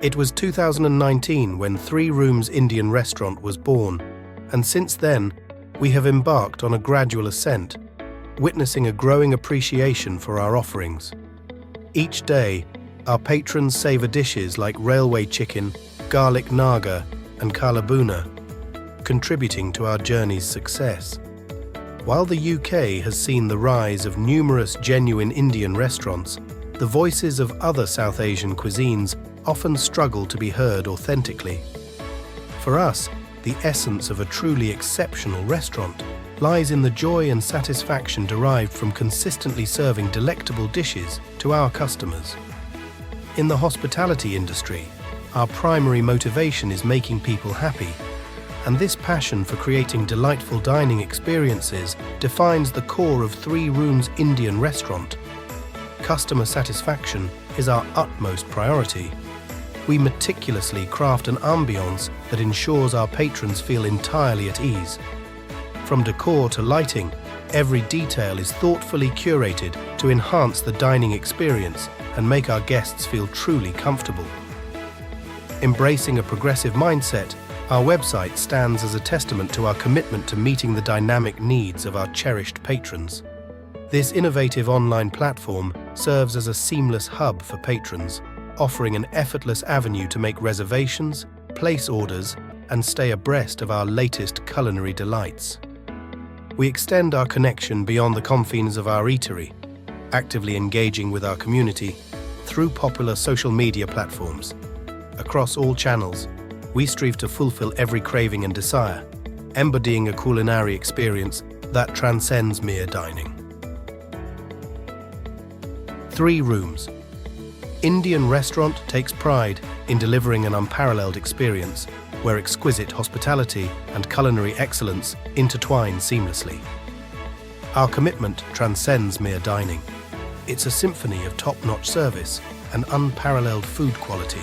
It was 2019 when Three Rooms Indian Restaurant was born, and since then, we have embarked on a gradual ascent, witnessing a growing appreciation for our offerings. Each day, our patrons savor dishes like railway chicken, garlic naga, and kalabuna, contributing to our journey's success. While the UK has seen the rise of numerous genuine Indian restaurants, the voices of other South Asian cuisines often struggle to be heard authentically. For us, the essence of a truly exceptional restaurant lies in the joy and satisfaction derived from consistently serving delectable dishes to our customers. In the hospitality industry, our primary motivation is making people happy, and this passion for creating delightful dining experiences defines the core of Three Rooms Indian Restaurant. Customer satisfaction is our utmost priority. We meticulously craft an ambiance that ensures our patrons feel entirely at ease. From decor to lighting, every detail is thoughtfully curated to enhance the dining experience and make our guests feel truly comfortable. Embracing a progressive mindset, our website stands as a testament to our commitment to meeting the dynamic needs of our cherished patrons. This innovative online platform serves as a seamless hub for patrons, offering an effortless avenue to make reservations, place orders, and stay abreast of our latest culinary delights. We extend our connection beyond the confines of our eatery, actively engaging with our community through popular social media platforms. Across all channels, we strive to fulfill every craving and desire, embodying a culinary experience that transcends mere dining. Three Rooms Indian Restaurant takes pride in delivering an unparalleled experience where exquisite hospitality and culinary excellence intertwine seamlessly. Our commitment transcends mere dining. It's a symphony of top-notch service and unparalleled food quality.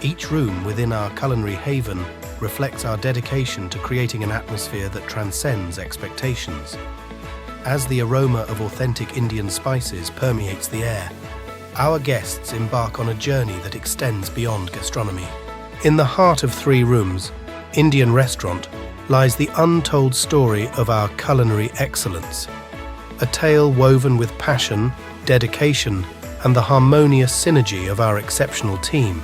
Each room within our culinary haven reflects our dedication to creating an atmosphere that transcends expectations. As the aroma of authentic Indian spices permeates the air, our guests embark on a journey that extends beyond gastronomy. In the heart of Three Rooms Indian Restaurant lies the untold story of our culinary excellence, a tale woven with passion, dedication, and the harmonious synergy of our exceptional team.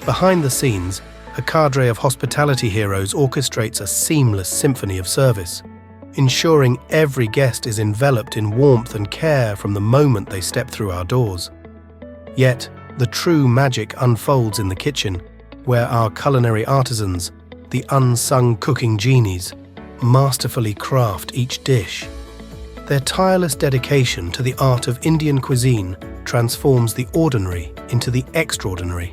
Behind the scenes, a cadre of hospitality heroes orchestrates a seamless symphony of service, ensuring every guest is enveloped in warmth and care from the moment they step through our doors. Yet, the true magic unfolds in the kitchen, where our culinary artisans, the unsung cooking genies, masterfully craft each dish. Their tireless dedication to the art of Indian cuisine transforms the ordinary into the extraordinary,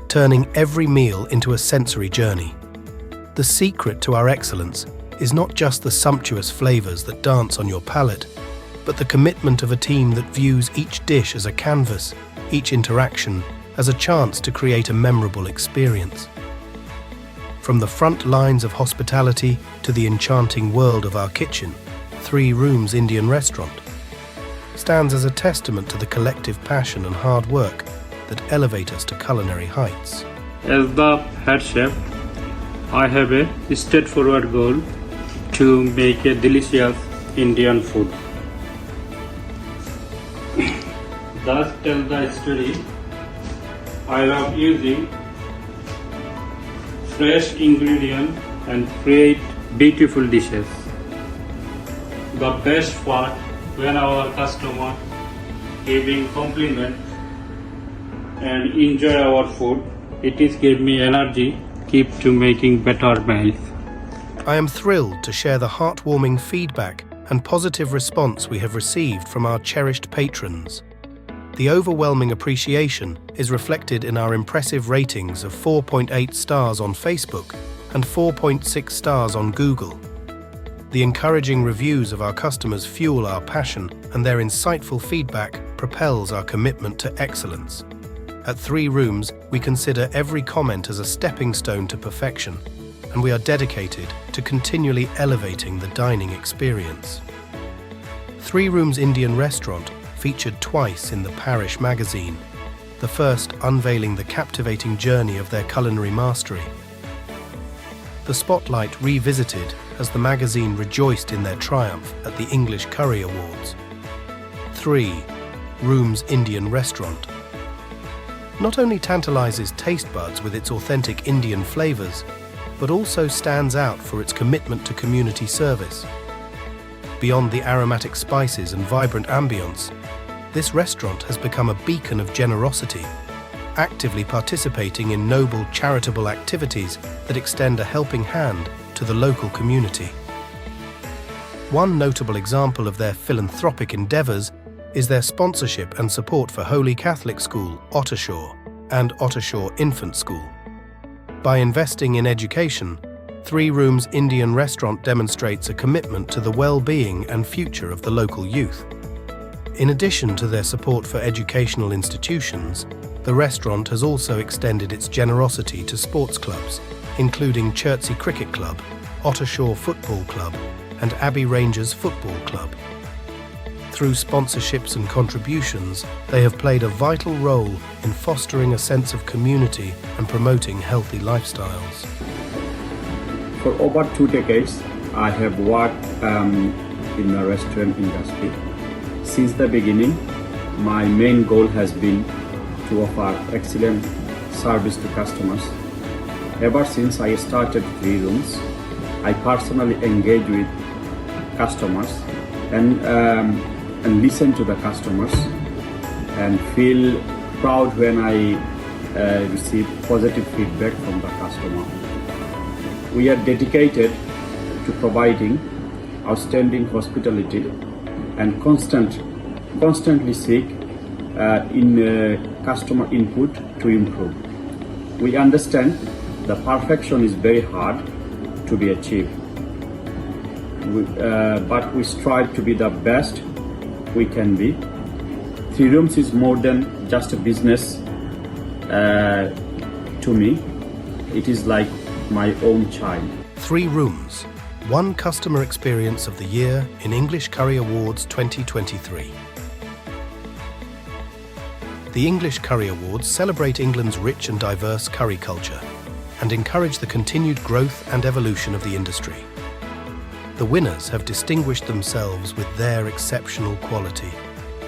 turning every meal into a sensory journey. The secret to our excellence is not just the sumptuous flavors that dance on your palate, but the commitment of a team that views each dish as a canvas, each interaction as a chance to create a memorable experience. From the front lines of hospitality to the enchanting world of our kitchen, Three Rooms Indian Restaurant stands as a testament to the collective passion and hard work that elevate us to culinary heights. As the head chef, I have a straightforward goal to make a delicious Indian food. Thus tell the story. I love using fresh ingredients and create beautiful dishes. The best part when our customer giving compliments and enjoy our food, it is give me energy, keep to making better meals. I am thrilled to share the heartwarming feedback and positive response we have received from our cherished patrons. The overwhelming appreciation is reflected in our impressive ratings of 4.8 stars on Facebook and 4.6 stars on Google. The encouraging reviews of our customers fuel our passion, and their insightful feedback propels our commitment to excellence. At Three Rooms, we consider every comment as a stepping stone to perfection, and we are dedicated to continually elevating the dining experience. Three Rooms Indian Restaurant featured twice in the Parish magazine, the first unveiling the captivating journey of their culinary mastery. The spotlight revisited as the magazine rejoiced in their triumph at the English Curry Awards. 3. Rooms Indian Restaurant not only tantalizes taste buds with its authentic Indian flavors, but also stands out for its commitment to community service. Beyond the aromatic spices and vibrant ambience, this restaurant has become a beacon of generosity, actively participating in noble charitable activities that extend a helping hand to the local community. One notable example of their philanthropic endeavors is their sponsorship and support for Holy Catholic School, Ottershaw, and Ottershaw Infant School. By investing in education, 3 Rooms Indian Restaurant demonstrates a commitment to the well-being and future of the local youth. In addition to their support for educational institutions, the restaurant has also extended its generosity to sports clubs, including Chertsey Cricket Club, Ottershaw Football Club, and Abbey Rangers Football Club. Through sponsorships and contributions, they have played a vital role in fostering a sense of community and promoting healthy lifestyles. For over 2 decades, I have worked in the restaurant industry. Since the beginning, my main goal has been to offer excellent service to customers. Ever since I started 3 Rooms, I personally engage with customers and listen to the customers and feel proud when I receive positive feedback from the customer. We are dedicated to providing outstanding hospitality and constantly seek in customer input to improve. We understand the perfection is very hard to be achieved, but we strive to be the best we can be. 3 Rooms is more than just a business to me. It is like my own child. 3 Rooms, one Customer Experience of the Year in English Curry Awards 2023. The English Curry Awards celebrate England's rich and diverse curry culture and encourage the continued growth and evolution of the industry. The winners have distinguished themselves with their exceptional quality,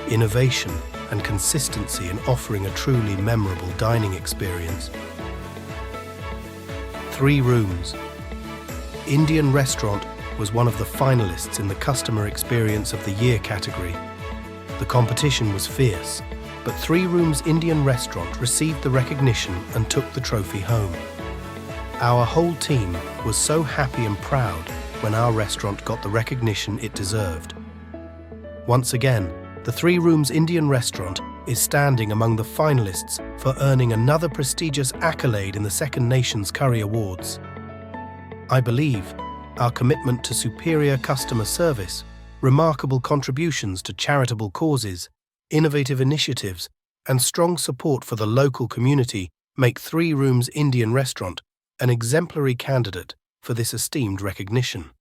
innovation, and consistency in offering a truly memorable dining experience. 3 Rooms Indian Restaurant was one of the finalists in the Customer Experience of the Year category. The competition was fierce, but 3 Rooms Indian Restaurant received the recognition and took the trophy home. Our whole team was so happy and proud when our restaurant got the recognition it deserved. Once again, the 3 Rooms Indian Restaurant is standing among the finalists for earning another prestigious accolade in the Second Nations Curry Awards. I believe our commitment to superior customer service, remarkable contributions to charitable causes, innovative initiatives, and strong support for the local community make 3 Rooms Indian Restaurant an exemplary candidate for this esteemed recognition.